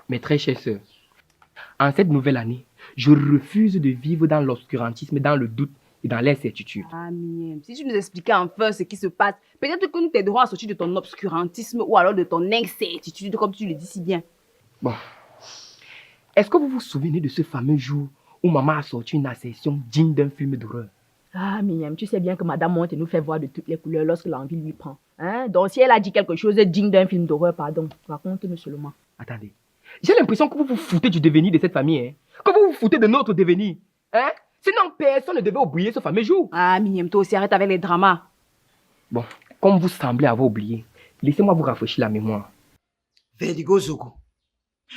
Mes très chères sœurs, en cette nouvelle année, je refuse de vivre dans l'obscurantisme, dans le doute et dans l'incertitude. Ah, Miem, si tu nous expliquais enfin ce qui se passe, peut-être que nous t'aiderons à sortir de ton obscurantisme ou alors de ton incertitude, comme tu le dis si bien. Bon. Est-ce que vous vous souvenez de ce fameux jour où maman a sorti une assertion digne d'un film d'horreur? Ah, Miem, tu sais bien que Madame Monte nous fait voir de toutes les couleurs lorsque l'envie lui prend. Hein? Donc, si elle a dit quelque chose digne d'un film d'horreur, pardon, raconte-nous seulement. Attendez. J'ai l'impression que vous vous foutez du devenir de cette famille, hein? Que vous vous foutez de notre devenir, hein? Sinon, personne ne devait oublier ce fameux jour. Ah, Miem, toi aussi, arrête avec les dramas. Bon, comme vous semblez avoir oublié, laissez-moi vous rafraîchir la mémoire. Verdigo Zogo,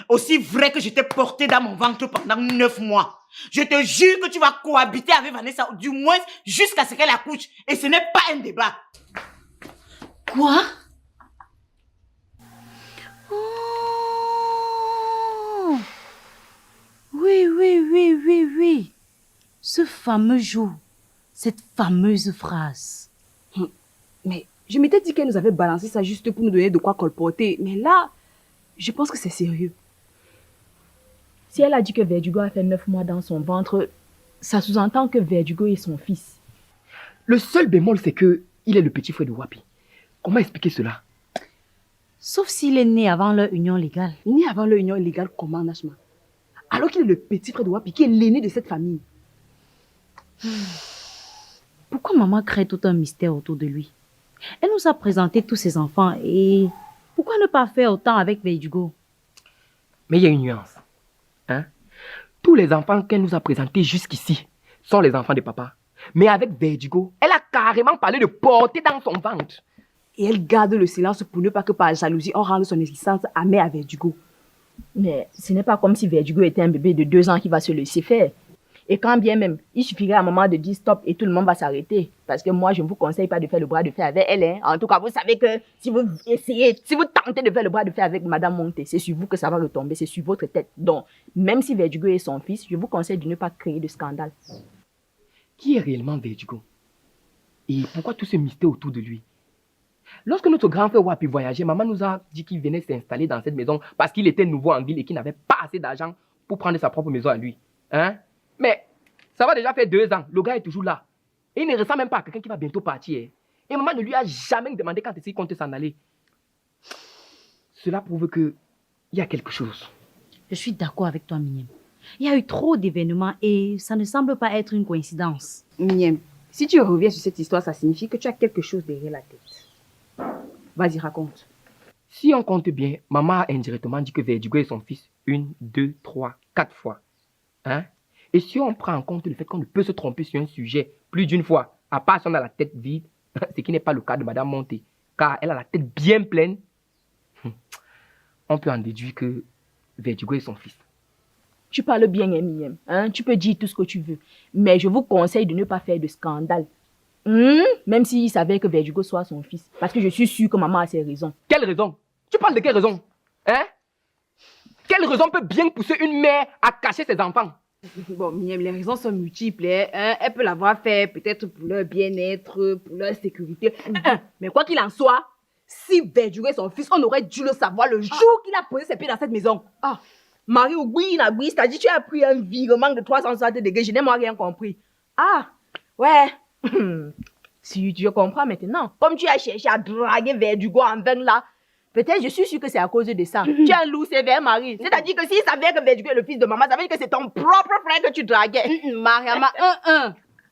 aussi vrai que je t'ai porté dans mon ventre pendant 9 mois, je te jure que tu vas cohabiter avec Vanessa, du moins jusqu'à ce qu'elle accouche. Et ce n'est pas un débat. Quoi? Oui. Ce fameux jour, cette fameuse phrase. Mais je m'étais dit qu'elle nous avait balancé ça juste pour nous donner de quoi colporter. Mais là, je pense que c'est sérieux. Si elle a dit que Verdugo a fait 9 mois dans son ventre, ça sous-entend que Verdugo est son fils. Le seul bémol, c'est que il est le petit frère de Wapi. Comment expliquer cela? Sauf s'il est né avant leur union légale. Né avant leur union légale, comment, Nashma? Alors qu'il est le petit frère de Wapi, qui est l'aîné de cette famille. Pourquoi maman crée tout un mystère autour de lui? Elle nous a présenté tous ses enfants et pourquoi ne pas faire autant avec Verdugo? Mais il y a une nuance. Hein? Tous les enfants qu'elle nous a présentés jusqu'ici sont les enfants de papa. Mais avec Verdugo, elle a carrément parlé de porter dans son ventre. Et elle garde le silence pour ne pas que par jalousie, on rende son existence amère à Verdugo. Mais ce n'est pas comme si Verdugo était un bébé de 2 ans qui va se laisser faire. Et quand bien même, il suffirait à un moment de dire stop et tout le monde va s'arrêter. Parce que moi, je ne vous conseille pas de faire le bras de fer avec elle. Hein. En tout cas, vous savez que si vous essayez, si vous tentez de faire le bras de fer avec Madame Monte, c'est sur vous que ça va retomber, c'est sur votre tête. Donc, même si Verdugo est son fils, je vous conseille de ne pas créer de scandale. Qui est réellement Verdugo? Et pourquoi tout ce mystère autour de lui? Lorsque notre grand frère Wapi voyageait, maman nous a dit qu'il venait s'installer dans cette maison parce qu'il était nouveau en ville et qu'il n'avait pas assez d'argent pour prendre sa propre maison à lui. Hein? Mais ça va déjà faire 2 ans, le gars est toujours là. Et il ne ressemble même pas à quelqu'un qui va bientôt partir. Et maman ne lui a jamais demandé quand est-ce qu'il compte s'en aller. Cela prouve qu'il y a quelque chose. Je suis d'accord avec toi, Miem. Il y a eu trop d'événements et ça ne semble pas être une coïncidence. Miem, si tu reviens sur cette histoire, ça signifie que tu as quelque chose derrière la tête. Vas-y, raconte. Si on compte bien, maman a indirectement dit que Verdugo est son fils 1, 2, 3, 4 fois. Hein? Et si on prend en compte le fait qu'on ne peut se tromper sur un sujet plus d'une fois, à part si on a la tête vide, ce qui n'est pas le cas de Madame Monte, car elle a la tête bien pleine, on peut en déduire que Verdugo est son fils. Tu parles bien, Miem. Hein? Tu peux dire tout ce que tu veux. Mais je vous conseille de ne pas faire de scandale. Même s'il savait que Verdugo soit son fils. Parce que je suis sûre que maman a ses raisons. Quelle raison? Tu parles de quelle raison? Hein? Quelle raison peut bien pousser une mère à cacher ses enfants? Bon, Miem, les raisons sont multiples. Hein. Elle peut l'avoir fait peut-être pour leur bien-être, pour leur sécurité. Mais quoi qu'il en soit, si Verdugo est son fils, on aurait dû le savoir le jour qu'il a posé ses pieds dans cette maison. Ah, Marie Oubouine, c'est-à-dire tu as pris un virement de 360 degrés, je n'ai moi rien compris. Ah, ouais. Si tu comprends maintenant. Comme tu as cherché à draguer Verdugo en vain là, peut-être je suis sûre que c'est à cause de ça. Tu es un loup sévère, Marie. C'est-à-dire que s'il savait que Verdugo est le fils de maman, ça veut dire que c'est ton propre frère que tu draguais. Mariama,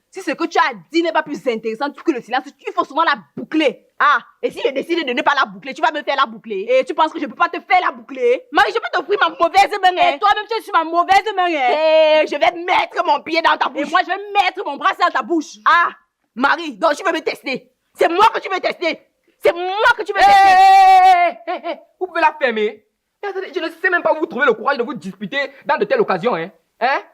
si ce que tu as dit n'est pas plus intéressant que le silence, il faut souvent la boucler. Ah, et si je décide de ne pas la boucler, tu vas me faire la boucler. Et tu penses que je ne peux pas te faire la boucler? Marie, je peux t'offrir ma mauvaise main. Et toi-même, tu es sur ma mauvaise main. Et je vais mettre mon pied dans ta bouche. Et moi, je vais mettre mon bras dans ta bouche. Ah, Marie, donc tu veux me tester? C'est moi que tu veux tester? C'est moi que tu veux tester? Vous pouvez la fermer. Je ne sais même pas où vous trouvez le courage de vous disputer dans de telles occasions. Hein?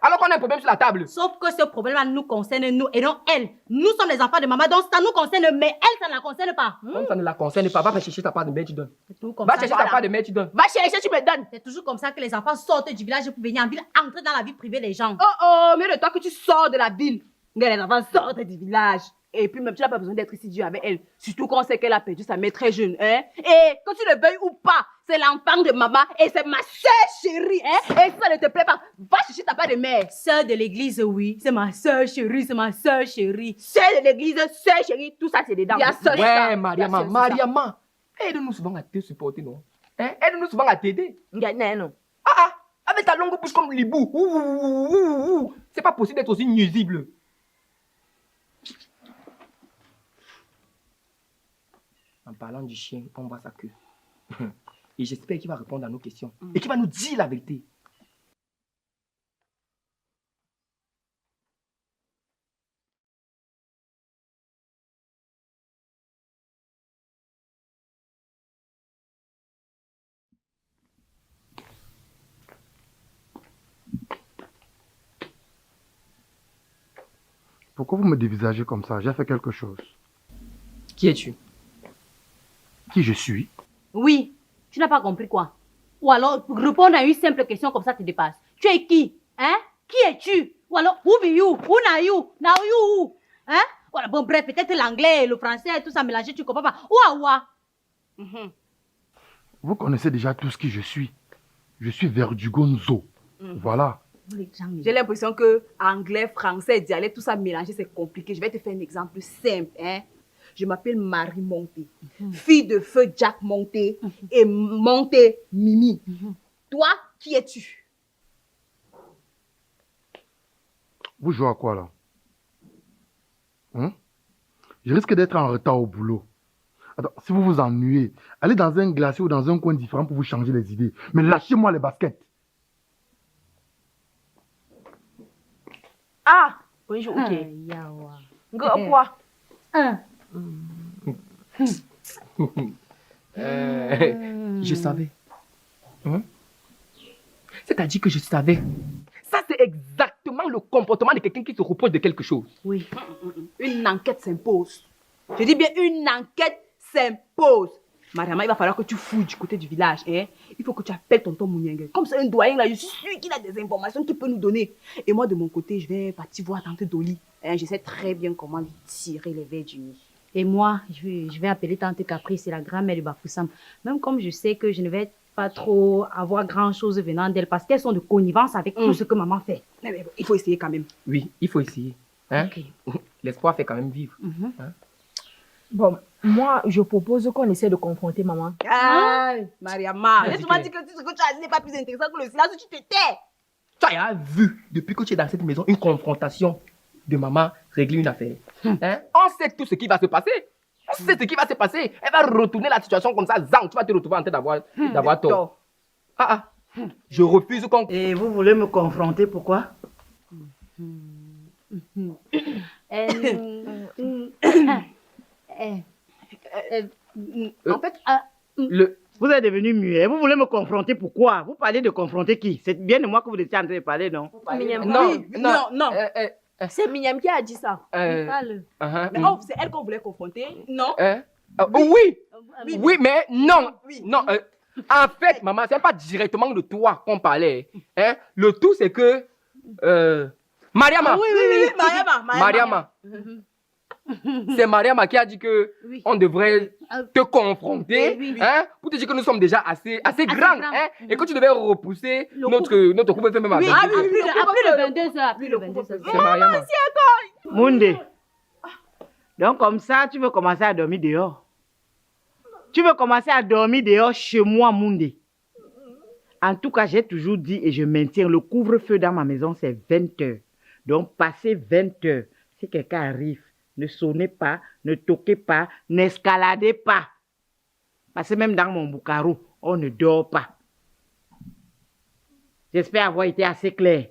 Alors qu'on a un problème sur la table. Sauf que ce problème-là nous concerne nous et non elle. Nous sommes les enfants de maman, donc ça nous concerne, mais elle, ça ne la concerne pas. Comme ça ne la concerne pas, va chercher ta part de mère, tu donnes. Va chercher ta part de mère, tu donnes. Va chercher, tu me donnes. C'est toujours comme ça que les enfants sortent du village pour venir en ville, entrer dans la vie privée des gens. Oh, mais le temps que tu sors de la ville, les enfants sortent du village. Et puis même, tu n'as pas besoin d'être ici dur avec elle. Surtout quand on sait qu'elle a perdu sa mère très jeune. Hein? Et que tu le veuilles ou pas, c'est l'enfant de maman et c'est ma soeur chérie. Hein? Et si ça ne te plaît pas, va chercher ta part de mère. Sœur de l'église, oui. C'est ma sœur chérie, c'est ma sœur chérie. Soeur de l'église, soeur chérie, tout ça c'est dedans. Il y a soeur, Ouais, ça. Mariama, Il y a soeur, Mariama. Aide-nous souvent à te supporter, non? Hein? Aide-nous souvent à t'aider. non. Ah, avec ta longue bouche comme l'hibou. C'est pas possible d'être aussi nuisible. En parlant du chien, on voit sa queue. Et j'espère qu'il va répondre à nos questions. Et qu'il va nous dire la vérité. Pourquoi vous me dévisagez comme ça? J'ai fait quelque chose. Qui es-tu? Qui je suis? Oui, tu n'as pas compris quoi? Ou alors, répondre à une simple question comme ça te dépasse. Tu es qui? Hein? Qui es-tu? Ou alors, who be you? Who are you? Now you who? Hein? Voilà, bon, bref, peut-être l'anglais, le français, tout ça mélangé, tu comprends pas. Ouah. Vous connaissez déjà tout ce qui je suis. Je suis Verdugo Nzo. Voilà. J'ai l'impression que anglais, français, dialecte, tout ça mélangé, c'est compliqué. Je vais te faire un exemple simple. Hein? Je m'appelle Marie Monté, fille de feu Jack Monté et Monté Mimi. Toi, qui es-tu? Vous jouez à quoi là? Hein? Je risque d'être en retard au boulot. Attends, si vous vous ennuyez, allez dans un glacier ou dans un coin différent pour vous changer les idées. Mais lâchez-moi les baskets. Ah, bonjour, ok. Quoi? Je savais. Hein? C'est-à-dire que je savais. Ça, c'est exactement le comportement de quelqu'un qui se reproche de quelque chose. Oui. Une enquête s'impose. Je dis bien une enquête s'impose. Mariama, il va falloir que tu fouilles du côté du village. Hein? Il faut que tu appelles tonton Mouniengue. Comme c'est un doyen là, je suis sûr qu'il a des informations qu'il peut nous donner. Et moi, de mon côté, je vais partir voir tante Dolly. Hein? Je sais très bien comment lui tirer les verres du nez. Et moi, je vais appeler tante Capri, c'est la grand-mère de Bafoussam. Même comme je sais que je ne vais pas trop avoir grand-chose venant d'elle parce qu'elles sont de connivence avec tout ce que maman fait. Mais il faut essayer quand même. Oui, il faut essayer. Hein? L'espoir fait quand même vivre. Hein? Bon, moi, je propose qu'on essaie de confronter maman. Ah, Mariama, Vas-y, laisse-moi Claire. dire que ce que tu as dit n'est pas plus intéressant que le silence, tu te tais. Tu as vu, depuis que tu es dans cette maison, une confrontation de maman régler une affaire. Hein? On sait tout ce qui va se passer. On sait ce qui va se passer. Elle va retourner la situation comme ça. Zang, tu vas te retrouver en train d'avoir tort. Je refuse qu'on... Et vous voulez me confronter, pourquoi? En fait, Vous êtes devenu muet. Vous voulez me confronter, pourquoi? Vous parlez de confronter qui? C'est bien de moi que vous étiez en train de parler, non? non. C'est Mignam qui a dit ça. Parle. Mais oh, c'est elle qu'on voulait confronter, non? Oui, mais non. Oui. Non. En fait, maman, c'est pas directement de toi qu'on parlait. Hein? Le tout, c'est que... Mariama. Oui, Mariama. C'est Mariama qui a dit que on devrait te confronter, hein, pour te dire que nous sommes déjà assez grands, hein, et que tu devais repousser notre couple même avec. Après le 22h. C'est Mariama. Moundé. Donc comme ça, tu veux commencer à dormir dehors? Tu veux commencer à dormir dehors chez moi, Moundé? En tout cas, j'ai toujours dit et je maintiens, le couvre-feu dans ma maison, c'est 20h. Donc, passé 20h, si quelqu'un arrive, ne sonnez pas, ne toquez pas, n'escaladez pas. Parce que même dans mon boucarou, on ne dort pas. J'espère avoir été assez clair.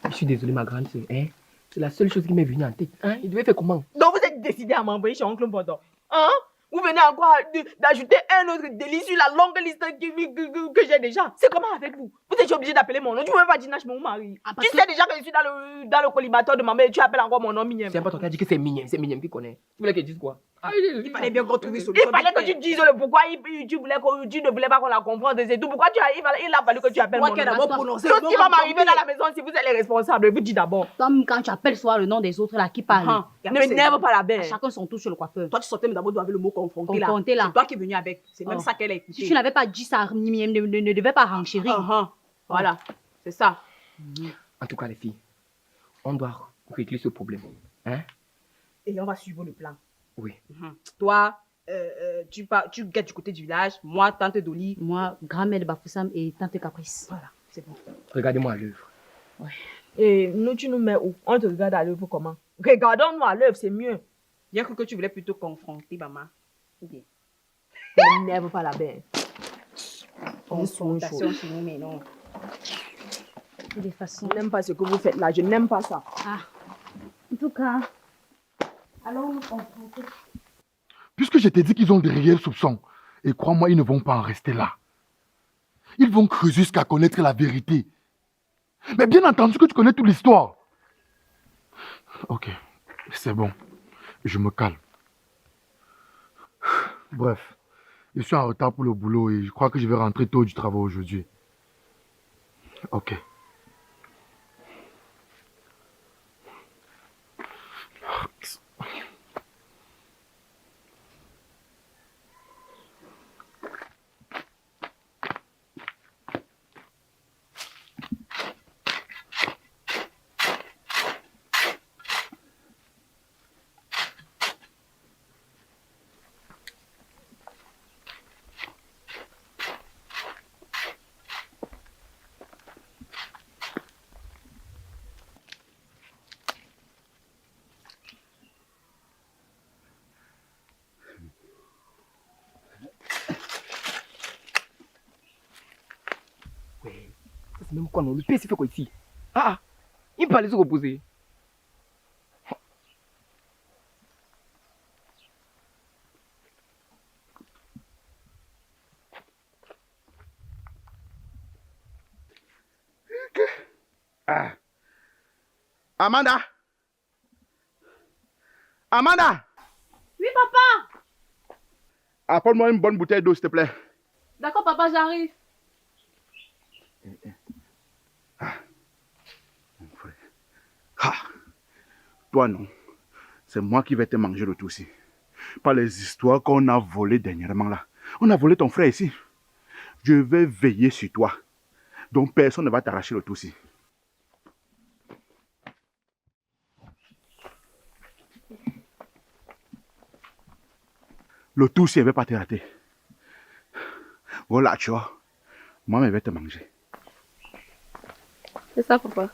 Je suis désolé, ma grande soeur. Hein? C'est la seule chose qui m'est venue en tête. Hein? Il devait faire comment? Donc vous êtes décidé à m'envoyer chez oncle Bodo. Hein? Vous venez encore d'ajouter un autre délit sur la longue liste que j'ai déjà. C'est comment avec vous? Vous êtes obligé d'appeler mon nom. Tu ne veux pas dire Nash, mon mari. Tu sais déjà que je suis dans le collimateur de ma mère et tu appelles encore mon nom Mignème. C'est pas toi qui as dit que c'est Mignème qui connaît. Tu voulais qu'elle dise quoi? Il fallait bien qu'on trouve une solution. Il fallait que tu dises le pourquoi tu ne voulais pas qu'on la comprenne. C'est tout. Pourquoi il a fallu que tu appelles mon nom? Tout ce qui va m'arriver dans la maison, si vous êtes les responsables, vous dites d'abord. Toi, quand tu appelles souvent le nom des autres là qui parlent. Ne n'aime pas la belle. Chacun son tour sur le coiffeur. Toi, tu sortais mais d'abord avec le mot confronté là. Confronté, là. C'est toi qui es venu avec. C'est même ça qu'elle a écouté. Si tu n'avais pas dit ça, ne devait pas renchérir. Voilà, c'est ça. En tout cas, les filles, on doit régler ce problème. Hein? Et on va suivre le plan. Oui. Toi, tu guettes du côté du village. Moi, tante Dolly. Moi, grand-mère de Bafoussam et tante Caprice. Voilà, c'est bon. Regardez-moi à l'œuvre. Ouais. Et nous, tu nous mets où? On te regarde à l'œuvre comment? Regardons-nous à l'œuvre, c'est mieux. J'ai cru que tu voulais plutôt confronter maman. Okay. Ne n'aime pas la belle. Confrontation chez nous, mais non. De toute façon. Je n'aime pas ce que vous faites là. Je n'aime pas ça. Ah. En tout cas, allons nous confronter. Puisque je t'ai dit qu'ils ont des réels soupçons, et crois-moi, ils ne vont pas en rester là. Ils vont creuser jusqu'à connaître la vérité. Mais bien entendu que tu connais toute l'histoire. Ok, c'est bon. Je me calme. Bref, je suis en retard pour le boulot et je crois que je vais rentrer tôt du travail aujourd'hui. Ok. C'est même quoi, non? Le père s'est fait quoi ici? Il me parlait se reposer. Amanda! Amanda! Oui, papa! Apporte-moi une bonne bouteille d'eau, s'il te plaît. D'accord, papa, j'arrive. Toi, non. C'est moi qui vais te manger le tout ici. Pas les histoires qu'on a volées dernièrement là. On a volé ton frère ici. Je vais veiller sur toi. Donc personne ne va t'arracher le tout ici. Le tout, si elle ne veut pas te rater. Voilà, tu vois. Moi, je vais te manger. C'est ça, papa.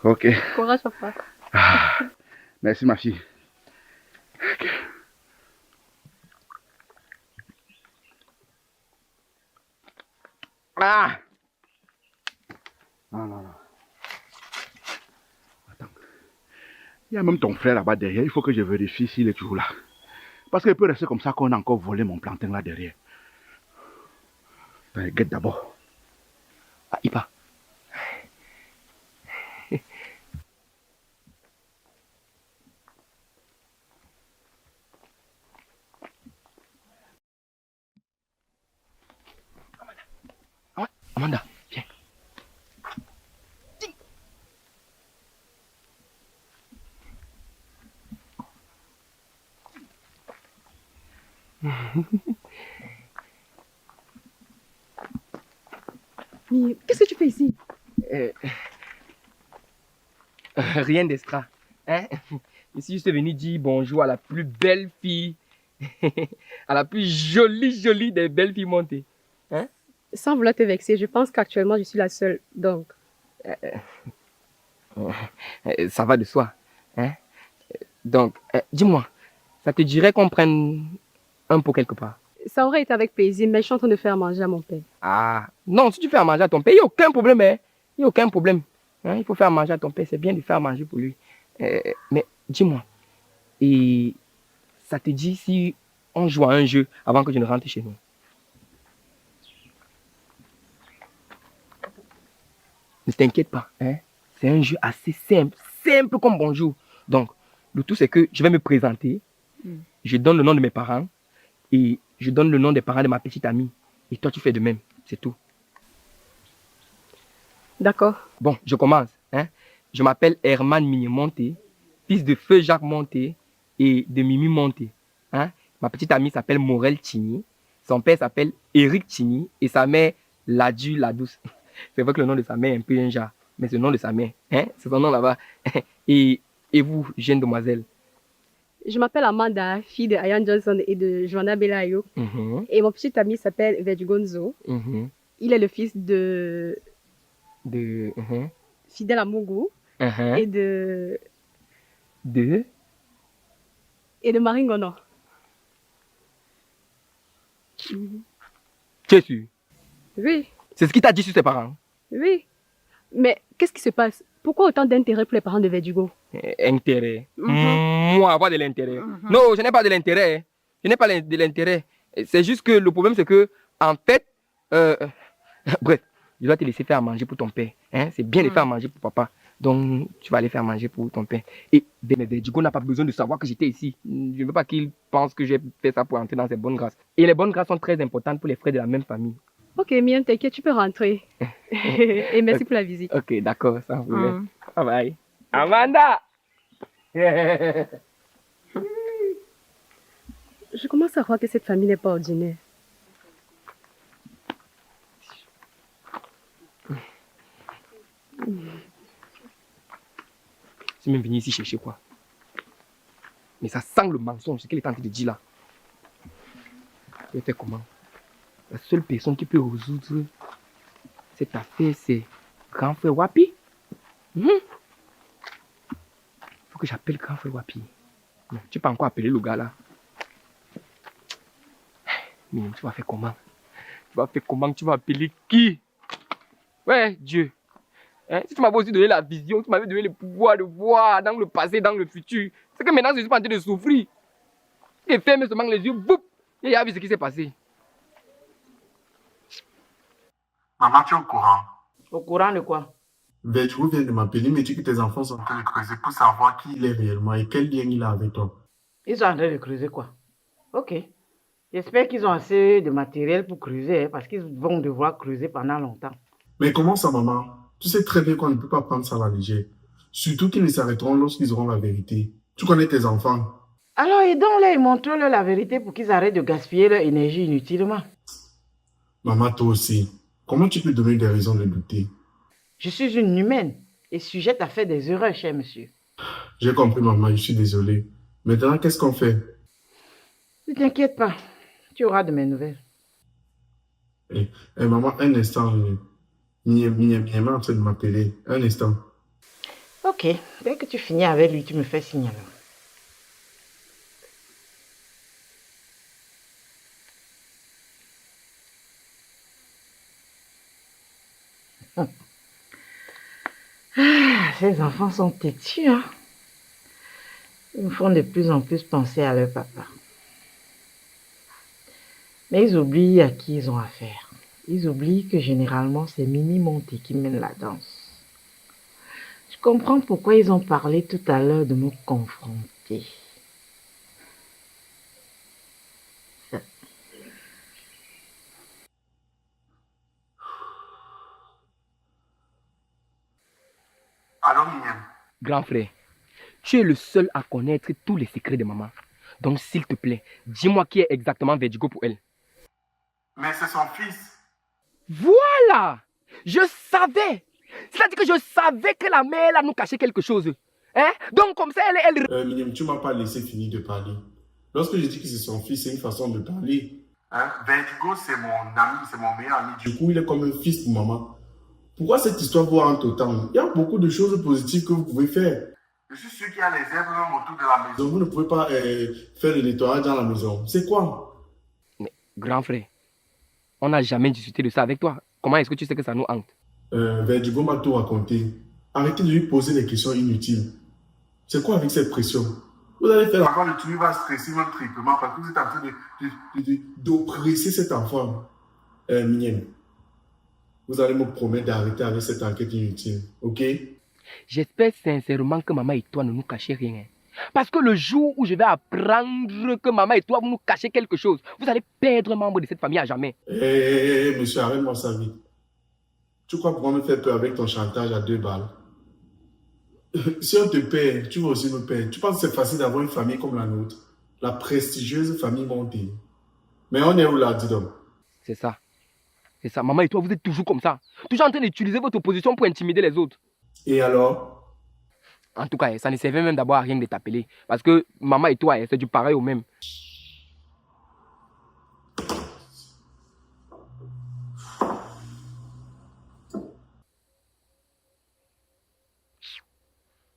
Ok. Courage, papa. Merci, ma fille. Ok. Non. Attends. Il y a même ton frère là-bas derrière. Il faut que je vérifie s'il est toujours là. Parce qu'il peut rester comme ça qu'on a encore volé mon plantain là derrière. Guette d'abord. Ipa. Amanda, viens. Mais qu'est-ce que tu fais ici? Rien d'extra. Hein? Ici, je suis venu dire bonjour à la plus belle fille, à la plus jolie des belles filles montées. Hein? Sans vouloir te vexer, je pense qu'actuellement je suis la seule. Donc, ça va de soi. Hein? Donc, dis-moi, ça te dirait qu'on prenne un pot quelque part? ça aurait été avec plaisir, mais je suis en train de faire manger à mon père. Non, si tu fais à manger à ton père, il n'y a aucun problème. Hein? Il n'y a aucun problème. Hein? Il faut faire manger à ton père, c'est bien de faire manger pour lui. Mais dis-moi, et ça te dit si on joue à un jeu avant que je ne rentre chez nous? Ne t'inquiète pas, hein? C'est un jeu assez simple, simple comme bonjour. Donc, le tout c'est que je vais me présenter, je donne le nom de mes parents et je donne le nom des parents de ma petite amie. Et toi, tu fais de même, c'est tout. D'accord. Bon, je commence. Hein? Je m'appelle Herman Migné-Monté, fils de Feu Jacques Monté et de Mimi Monté. Hein? Ma petite amie s'appelle Morel Chini, son père s'appelle Eric Chini et sa mère Ladu la Douce. C'est vrai que le nom de sa mère est un peu un genre, mais c'est le nom de sa mère. Hein? C'est son nom là-bas. Et vous, jeune demoiselle? Je m'appelle Amanda, fille de Ayan Johnson et de Joanna Belayo. Et mon petit ami s'appelle Vedgonzo. Il est le fils de Fidèle Amougou et de Maringono. Tu es sûr? Oui, C'est ce qu'il t'a dit sur ses parents? oui. Mais qu'est-ce qui se passe? Pourquoi autant d'intérêt pour les parents de Verdugo? Intérêt. Moi, avoir de l'intérêt. Non, je n'ai pas de l'intérêt. Je n'ai pas de l'intérêt. C'est juste que le problème, c'est que, en fait, bref, je dois te laisser faire à manger pour ton père. Hein? C'est bien de faire à manger pour papa. Donc, tu vas aller faire à manger pour ton père. Et Verdugo n'a pas besoin de savoir que j'étais ici. Je ne veux pas qu'il pense que j'ai fait ça pour entrer dans ses bonnes grâces. Et les bonnes grâces sont très importantes pour les frères de la même famille. Ok, Miam, t'inquiète, tu peux rentrer. Et merci pour la visite. Ok, d'accord, sans problème. Bye bye. Amanda! Je commence à croire que cette famille n'est pas ordinaire. C'est même venu ici chercher quoi? Mais ça sent le mensonge, ce qu'elle est en train de dire là. Je vais faire comment? La seule personne qui peut résoudre cette affaire, c'est grand frère Wapi. Il faut que j'appelle grand frère Wapi. Non, tu peux encore appeler le gars là. Mais tu vas faire comment? Tu vas faire comment? Tu vas appeler qui? Ouais, Dieu. Hein? Si tu m'avais aussi donné la vision, tu m'avais donné le pouvoir de voir dans le passé, dans le futur. C'est que maintenant je suis en train de souffrir. Et ferme seulement les yeux, boum, et il a vu ce qui s'est passé. Maman, tu es au courant? Au courant de quoi? Verdugo vient de m'appeler, mais dit que tes enfants sont en train de creuser pour savoir qui il est réellement et quel lien il a avec toi. Ils sont en train de creuser quoi? Ok. J'espère qu'ils ont assez de matériel pour creuser, hein, parce qu'ils vont devoir creuser pendant longtemps. Mais comment ça, maman? Tu sais très bien qu'on ne peut pas prendre ça à la légère. Surtout qu'ils ne s'arrêteront lorsqu'ils auront la vérité. Tu connais tes enfants. Alors aidons-les et montrons-leur la vérité pour qu'ils arrêtent de gaspiller leur énergie inutilement. Maman, toi aussi. Comment tu peux donner des raisons de douter? Je suis une humaine et sujette à faire des erreurs, cher monsieur. J'ai compris, maman, je suis désolé. Maintenant, qu'est-ce qu'on fait? Ne t'inquiète pas, tu auras de mes nouvelles. Maman, un instant. Miam est en train de m'appeler. Un instant. Ok, dès que tu finis avec lui, tu me fais signe alors. Ces enfants sont têtus, hein. Ils me font de plus en plus penser à leur papa. Mais ils oublient à qui ils ont affaire. Ils oublient que généralement, c'est Mimi Monté qui mène la danse. Je comprends pourquoi ils ont parlé tout à l'heure de me confronter. Allô, Miam? Grand frère, tu es le seul à connaître tous les secrets de maman. Donc s'il te plaît, dis-moi qui est exactement Verdugo pour elle. Mais c'est son fils. Voilà! Je savais! C'est-à-dire que je savais que la mère là nous cachait quelque chose. Hein? Donc comme ça, elle... Miam, tu ne m'as pas laissé finir de parler. Lorsque je dis que c'est son fils, c'est une façon de parler. Hein? Verdugo, c'est mon ami, c'est mon meilleur ami. Du coup, il est comme un fils pour maman. Pourquoi cette histoire vous hante autant? Il y a beaucoup de choses positives que vous pouvez faire. Je suis sûr qu'il y a les herbes même autour de la maison. Vous ne pouvez pas faire le nettoyage dans la maison. C'est quoi? Mais, grand frère, on n'a jamais discuté de ça avec toi. Comment est-ce que tu sais que ça nous hante? Verdugo m'a tout raconté. Arrêtez de lui poser des questions inutiles. C'est quoi avec cette pression? Vous allez faire l'enfant, le tuer va stresser même triplement parce que vous êtes en train d'oppresser cet enfant. Mignonne, vous allez me promettre d'arrêter avec cette enquête inutile, ok? J'espère sincèrement que maman et toi ne nous cachez rien. Hein. Parce que le jour où je vais apprendre que maman et toi vous nous cachez quelque chose, vous allez perdre un membre de cette famille à jamais. Monsieur, arrête-moi ça vite. Tu crois pouvoir me faire peur avec ton chantage à 2 balles? Si on te paie, tu vas aussi me payer. Tu penses que c'est facile d'avoir une famille comme la nôtre? La prestigieuse famille montée. Mais on est où là, dis donc? C'est ça. C'est ça. Maman et toi, vous êtes toujours comme ça. Toujours en train d'utiliser votre position pour intimider les autres. Et alors? En tout cas, ça ne servait même d'abord à rien de t'appeler. Parce que maman et toi, c'est du pareil au même.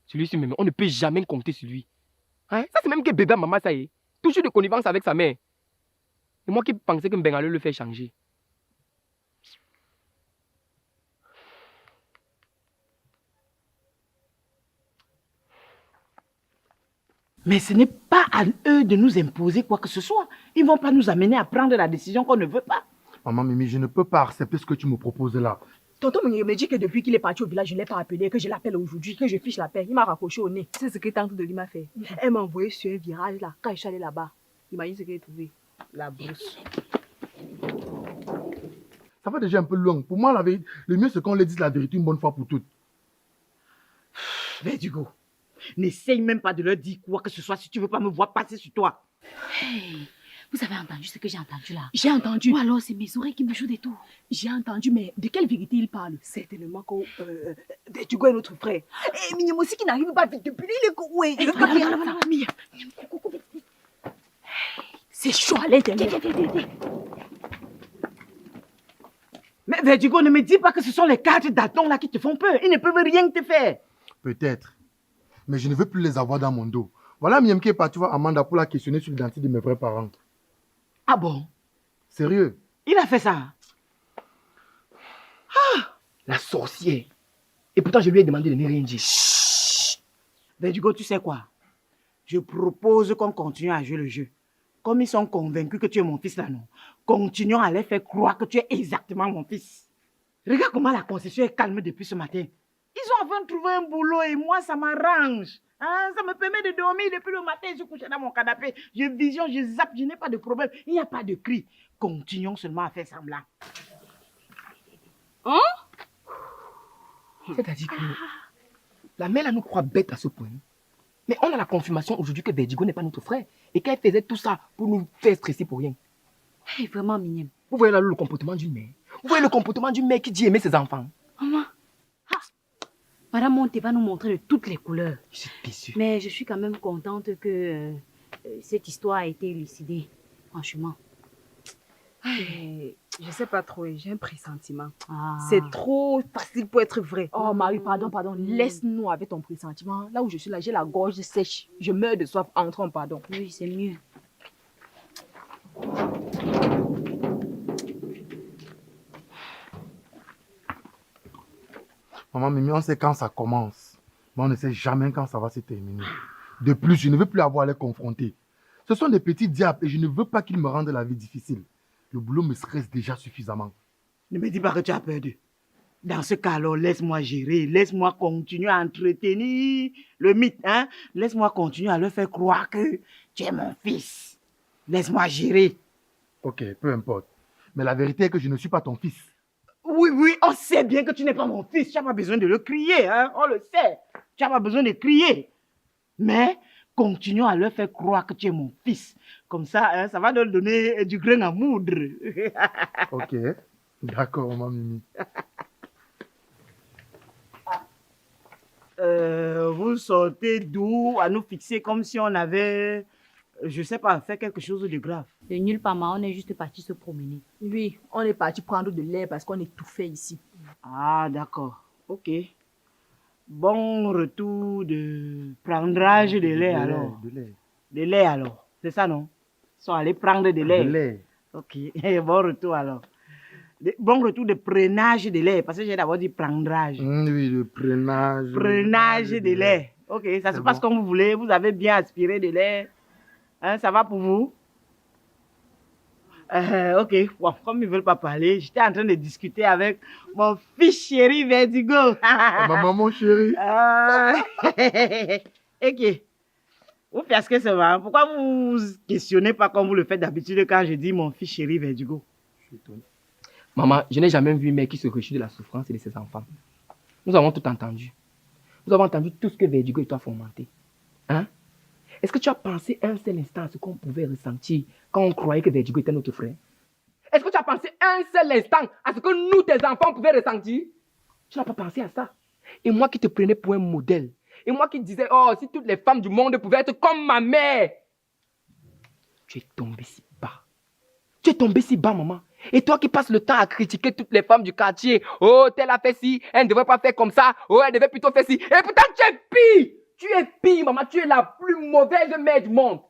Celui-ci même, on ne peut jamais compter sur lui. Hein? Ça, c'est même que bébé maman, ça y est. Toujours de connivence avec sa mère. Et moi qui pensais que Mbengale le fait changer. Mais ce n'est pas à eux de nous imposer quoi que ce soit. Ils ne vont pas nous amener à prendre la décision qu'on ne veut pas. Maman Mimi, je ne peux pas accepter ce que tu me proposes là. Tonton me dit que depuis qu'il est parti au village, je ne l'ai pas appelé, que je l'appelle aujourd'hui, que je fiche la paix. Il m'a raccroché au nez. C'est ce que tante de lui m'a fait. Elle m'a envoyé sur un virage là, quand je suis allée là-bas. Imagine ce qu'elle a trouvé. La brousse. Ça va déjà un peu loin. Pour moi, le mieux c'est qu'on leur dise la vérité une bonne fois pour toutes. Verdugo, n'essaye même pas de leur dire quoi que ce soit si tu ne veux pas me voir passer sur toi. Hey, vous avez entendu ce que j'ai entendu là? J'ai entendu. Ou alors c'est mes oreilles qui me jouent des tours. J'ai entendu, mais de quelle vérité il parle? Certainement que Verdugo est notre frère. Et Mignon aussi qui n'arrive pas vite depuis. Il est coué. Voilà. C'est chaud à l'intérieur. Mais Verdugo, ne me dis pas que ce sont les 4 datons là qui te font peur. Ils ne peuvent rien te faire. Peut-être. Mais je ne veux plus les avoir dans mon dos. Voilà Miem qui est parti voir Amanda pour la questionner sur l'identité de mes vrais parents. Ah bon? Sérieux? Il a fait ça? La sorcière. Et pourtant, je lui ai demandé de ne rien dire. Verdugo, tu sais quoi? Je propose qu'on continue à jouer le jeu. Comme ils sont convaincus que tu es mon fils là, non? Continuons à les faire croire que tu es exactement mon fils. Regarde comment la concession est calme depuis ce matin. Ils ont enfin trouvé un boulot et moi, ça m'arrange. Hein? Ça me permet de dormir depuis le matin. Je suis couché dans mon canapé. Je visionne, je zappe, je n'ai pas de problème. Il n'y a pas de cri. Continuons seulement à faire semblant. Hein? C'est-à-dire que la mère là nous croit bêtes à ce point. Mais on a la confirmation aujourd'hui que Verdugo n'est pas notre frère. Et qu'elle faisait tout ça pour nous faire stresser pour rien. Hey, vraiment mignonne. Vous voyez là le comportement d'une mère. Vous voyez le comportement d'une mère qui dit aimer ses enfants. Maman. Madame Monte va nous montrer de toutes les couleurs. Je suis déçue. Mais je suis quand même contente que cette histoire a été élucidée. Franchement. Je sais pas trop, j'ai un pressentiment. Ah. C'est trop facile pour être vrai. Oh Marie, pardon. Laisse-nous avec ton pressentiment. Là où je suis là, j'ai la gorge sèche. Je meurs de soif. Entrons, pardon. Oui, c'est mieux. Maman Mimi, on sait quand ça commence. Mais on ne sait jamais quand ça va se terminer. De plus, je ne veux plus avoir à les confronter. Ce sont des petits diables et je ne veux pas qu'ils me rendent la vie difficile. Le boulot me stresse déjà suffisamment. Ne me dis pas que tu as peur d'eux. Dans ce cas, alors, laisse-moi gérer. Laisse-moi continuer à entretenir le mythe. Hein? Laisse-moi continuer à leur faire croire que tu es mon fils. Laisse-moi gérer. Ok, peu importe. Mais la vérité est que je ne suis pas ton fils. Oui, on sait bien que tu n'es pas mon fils. Tu n'as pas besoin de le crier. Hein? On le sait. Tu n'as pas besoin de crier. Mais continuons à leur faire croire que tu es mon fils. Comme ça, hein, ça va leur donner du grain à moudre. Ok, d'accord, maman Mimi. Vous sortez d'où à nous fixer comme si on avait, je sais pas, fait quelque chose de grave. De nulle part, on est juste parti se promener. Oui, on est parti prendre de l'air parce qu'on est tout fait ici. Ah, d'accord. Ok. Bon retour de prendrage de lait alors. De lait alors. C'est ça, non? Ils sont allés prendre de lait. De lait. Ok. Bon retour alors. Bon retour de prenage de lait. Parce que j'ai d'abord dit prendrage. Oui, le prenage. Prenage de lait. Ok, ça se passe comme vous voulez. Vous avez bien aspiré de l'air. Hein, ça va pour vous? Ok, bon, comme ils ne veulent pas parler, j'étais en train de discuter avec mon fils chéri Vertigo. Ma maman chérie. Ok. Vous faites ce que c'est marrant. Pourquoi vous questionnez pas comme vous le faites d'habitude quand je dis mon fils chéri Vertigo? Maman, je n'ai jamais vu une mère qui se réjouit de la souffrance de ses enfants. Nous avons tout entendu. Nous avons entendu tout ce que Vertigo et toi fomenté. Hein? Est-ce que tu as pensé un seul instant à ce qu'on pouvait ressentir quand on croyait que Vertigo était notre frère? Est-ce que tu as pensé un seul instant à ce que nous, tes enfants, pouvaient ressentir? Tu n'as pas pensé à ça. Et moi qui te prenais pour un modèle. Et moi qui disais, oh, si toutes les femmes du monde pouvaient être comme ma mère. Tu es tombé si bas. Tu es tombé si bas, maman. Et toi qui passes le temps à critiquer toutes les femmes du quartier. Oh, telle a fait ci, elle ne devrait pas faire comme ça. Oh, elle devait plutôt faire ci. Et pourtant, tu es pire. Tu es pire, maman. Tu es la plus mauvaise mère du monde.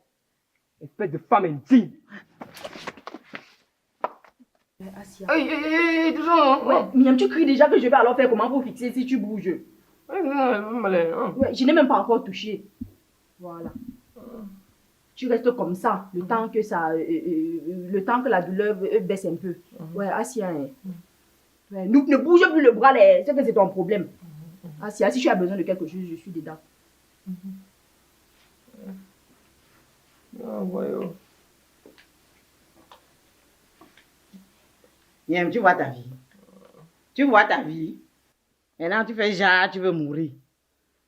Espèce de femme indigne. Ouais, Miam, tu cries déjà que je vais alors faire comment pour fixer si tu bouges. Ouais, je n'ai même pas encore touché. Voilà. Tu restes comme ça, le temps que ça, le temps que la douleur baisse un peu. Ouais, Asia. Hein. Ouais, ne bouge plus le bras, c'est que c'est ton problème. Asia, si tu as besoin de quelque chose, je suis dedans. Miam, tu vois ta vie. Tu vois ta vie. Maintenant, tu fais genre, tu veux mourir.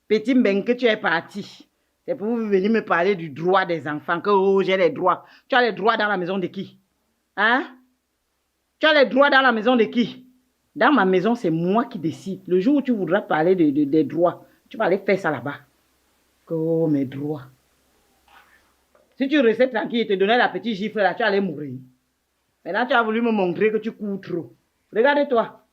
Petit ben que tu es parti. C'est pour venir me parler du droit des enfants. Que oh, j'ai les droits. Tu as les droits dans la maison de qui? Hein? Tu as les droits dans la maison de qui? Dans ma maison, c'est moi qui décide. Le jour où tu voudras parler des droits, tu vas aller faire ça là-bas. Que oh, mes droits. Si tu restais tranquille et te donnais la petite gifle là, tu allais mourir. Maintenant, tu as voulu me montrer que tu cours trop. Regarde-toi.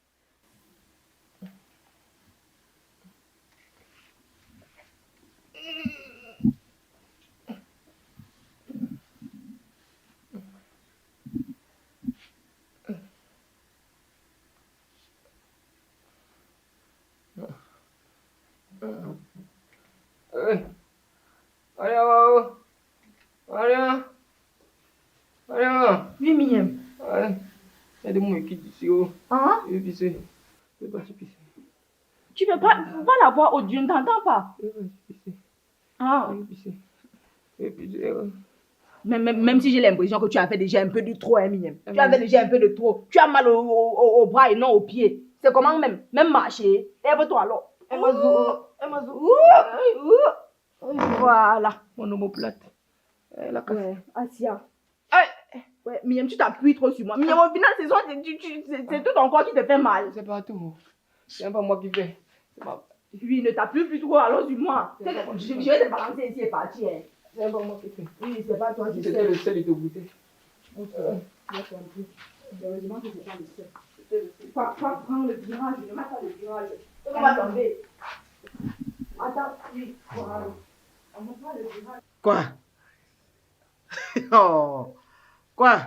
Oui, Miam. Aide-moi qui ici. Oh. Hein? Je vais pisser. Je vais partir pisser. Tu veux pas la voir au Dieu, ne t'entends pas? Je vais partir pisser. Ah. Je vais pisser. Je vais pisser. Même si j'ai l'impression que tu as fait déjà un peu de trop, hein, Miam. Tu as fait déjà un peu de trop. Tu as mal au bras et non aux pieds. C'est comment même marcher? Lève-toi alors. Voilà. Mon omoplate. Elle a cassé. Ouais, Asia. Ouais, Miam, tu t'appuies trop sur moi. Miam, au final, c'est tout ton corps qui te fait mal. C'est pas tout. C'est pas moi qui fais. Oui, ne t'appuie plus trop alors sur moi. Je vais te balancer ici et partir. Hein. C'est pas moi qui fais. Oui, c'est pas toi qui C'était le seul de te goûter. Heureusement que c'est pas le seul. Prends le virage, ne mets pas le virage. On va tomber. Attends, oui, voilà. On va prendre le virage. Quoi? Oh. Quoi?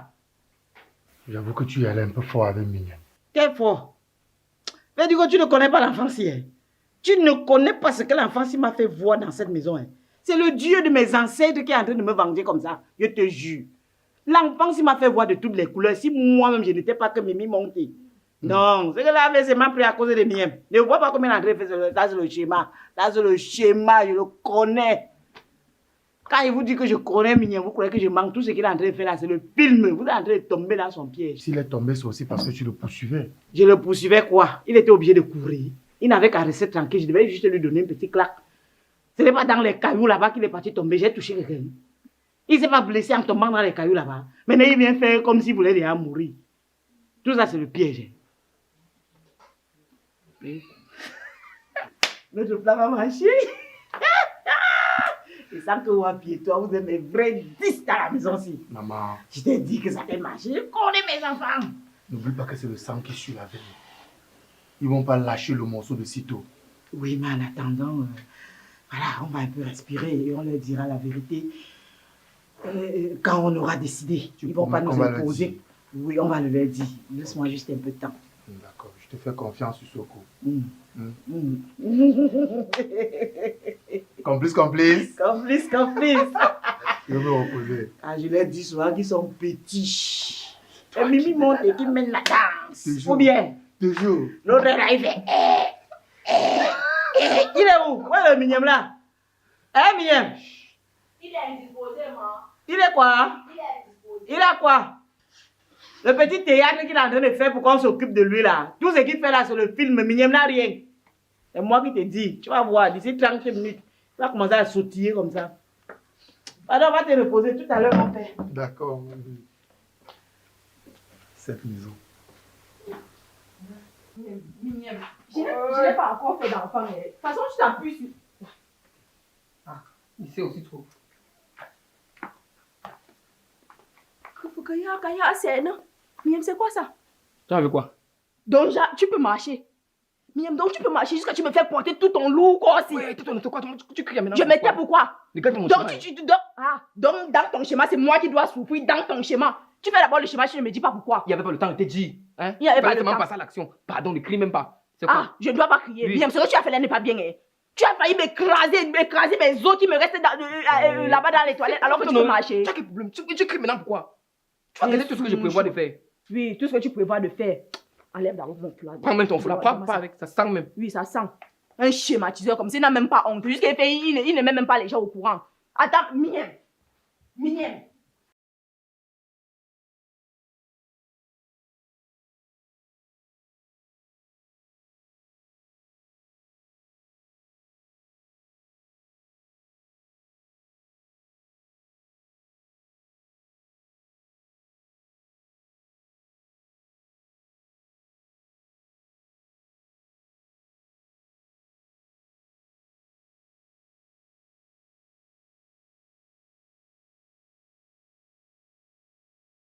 J'avoue que tu y allais un peu fort avec Mignonne. Quel fort? Vertigo, tu ne connais pas l'enfance hier. Tu ne connais pas ce que l'enfance m'a fait voir dans cette maison. Hein. C'est le Dieu de mes ancêtres qui est en train de me venger comme ça. Je te jure. L'enfance m'a fait voir de toutes les couleurs. Si moi-même, je n'étais pas que Mimi monté. Non, c'est que là, c'est m'a pris à cause des miens. Ne vois pas combien André fait ça, c'est le schéma. Là, c'est le schéma, je le connais. Quand il vous dit que je connais Mignon, vous croyez que je manque tout ce qu'il est en train de faire là, c'est le film. Vous êtes en train de tomber dans son piège. S'il est tombé, c'est aussi parce que tu le poursuivais. Je le poursuivais quoi? Il était obligé de courir. Il n'avait qu'à rester tranquille. Je devais juste lui donner une petite claque. Ce n'est pas dans les cailloux là-bas qu'il est parti tomber. J'ai touché quelqu'un. Il ne s'est pas blessé en tombant dans les cailloux là-bas. Maintenant, il vient faire comme s'il voulait déjà mourir. Tout ça, c'est le piège. Notre plat va marcher. Et ça que vous pied, toi, vous êtes mes vrais 10 dans la maison-ci. Maman. Je t'ai dit que ça fait marcher. Je connais mes enfants. N'oublie pas que c'est le sang qui suit la veine. Ils ne vont pas lâcher le morceau de sitôt. Oui, mais en attendant, voilà, on va un peu respirer et on leur dira la vérité quand on aura décidé. Ils ne vont pas nous imposer. Oui, on va le leur dire. Laisse-moi juste un peu de temps. D'accord, je te fais confiance, Sissoko. Complice, complice. Complice, complice. Je vais me reposer. Ah, je leur dis souvent qu'ils sont petits. Et Mimi monte et qui mène la danse. Toujours. Ou bien, Toujours. l'autre là, il fait. Il est où? Où est le Miniam là? Hein, Miniam? Il est indisposé, maman. Il est quoi? Il est indisposé. Il a quoi? Le petit théâtre qu'il est en train de faire pour qu'on s'occupe de lui là. Tout ce qu'il fait là sur le film, Miniam n'a rien. C'est moi qui te dis. Tu vas voir, d'ici 30 minutes, tu vas commencer à sautiller comme ça. Alors, on va te reposer tout à l'heure, mon père. D'accord. Cette maison. Mignon. Je n'ai pas encore fait d'enfant, mais de toute façon, tu t'appuies sur... Il sait aussi trop. Kaya, c'est non. Mignon, c'est quoi ça? Tu as vu quoi? Donc, tu peux marcher. Mignon, donc tu peux marcher jusqu'à tu me fais porter tout ton lourd corps aussi. Ouais, toi, tu cries maintenant. Je m'étais pourquoi? Regarde mon Donc, schéma. donc, dans ton schéma, c'est moi qui dois souffrir dans ton schéma. Tu fais d'abord le schéma, tu ne me dis pas pourquoi. Il n'y avait pas le temps, je t'ai dit. Hein? Il n'y avait pas Fallait le seulement temps. passer à l'action. Pardon, ne crie même pas. C'est quoi? Ah, je ne dois pas crier. Oui. Mignon, ce que tu as fait là n'est pas bien. Hein. Tu as failli m'écraser mes os qui me restent là-bas dans les toilettes alors que tu peux marcher. Tu as quel problème? Tu cries maintenant pourquoi? Tu vas regarder tout ce que je prévois de faire. Oui, tout ce que tu prévois de faire. Enlève d'abord mon foulard. Prends même ton foulard, pas avec, ça sent même. Oui, ça sent. Un schématiseur comme ça, il n'a même pas honte. Jusqu'à il ne met même pas les gens au courant. Attends, Mignon. Mignon.